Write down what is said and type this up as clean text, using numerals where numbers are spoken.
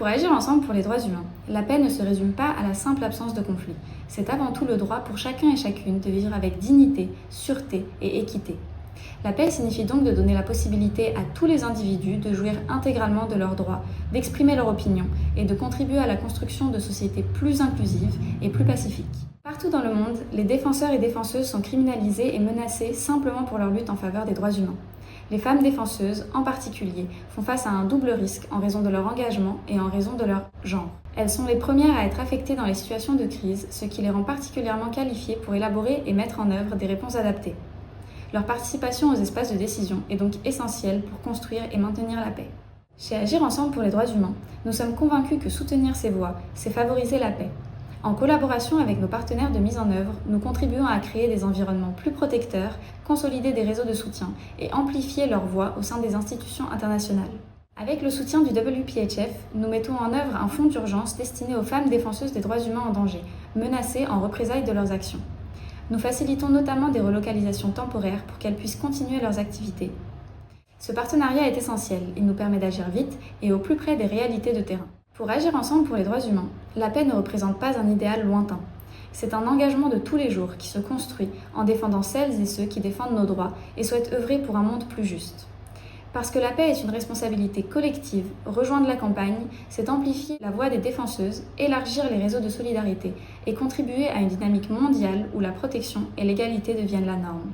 Pour agir ensemble pour les droits humains, la paix ne se résume pas à la simple absence de conflit. C'est avant tout le droit pour chacun et chacune de vivre avec dignité, sûreté et équité. La paix signifie donc de donner la possibilité à tous les individus de jouir intégralement de leurs droits, d'exprimer leur opinion et de contribuer à la construction de sociétés plus inclusives et plus pacifiques. Partout dans le monde, les défenseurs et défenseuses sont criminalisés et menacés simplement pour leur lutte en faveur des droits humains. Les femmes défenseuses, en particulier, font face à un double risque en raison de leur engagement et en raison de leur genre. Elles sont les premières à être affectées dans les situations de crise, ce qui les rend particulièrement qualifiées pour élaborer et mettre en œuvre des réponses adaptées. Leur participation aux espaces de décision est donc essentielle pour construire et maintenir la paix. Chez Agir ensemble pour les droits humains, nous sommes convaincus que soutenir ces voix, c'est favoriser la paix. En collaboration avec nos partenaires de mise en œuvre, nous contribuons à créer des environnements plus protecteurs, consolider des réseaux de soutien et amplifier leur voix au sein des institutions internationales. Avec le soutien du WPHF, nous mettons en œuvre un fonds d'urgence destiné aux femmes défenseuses des droits humains en danger, menacées en représailles de leurs actions. Nous facilitons notamment des relocalisations temporaires pour qu'elles puissent continuer leurs activités. Ce partenariat est essentiel, il nous permet d'agir vite et au plus près des réalités de terrain. Pour agir ensemble pour les droits humains, la paix ne représente pas un idéal lointain. C'est un engagement de tous les jours qui se construit en défendant celles et ceux qui défendent nos droits et souhaitent œuvrer pour un monde plus juste. Parce que la paix est une responsabilité collective, rejoindre la campagne, c'est amplifier la voix des défenseuses, élargir les réseaux de solidarité et contribuer à une dynamique mondiale où la protection et l'égalité deviennent la norme.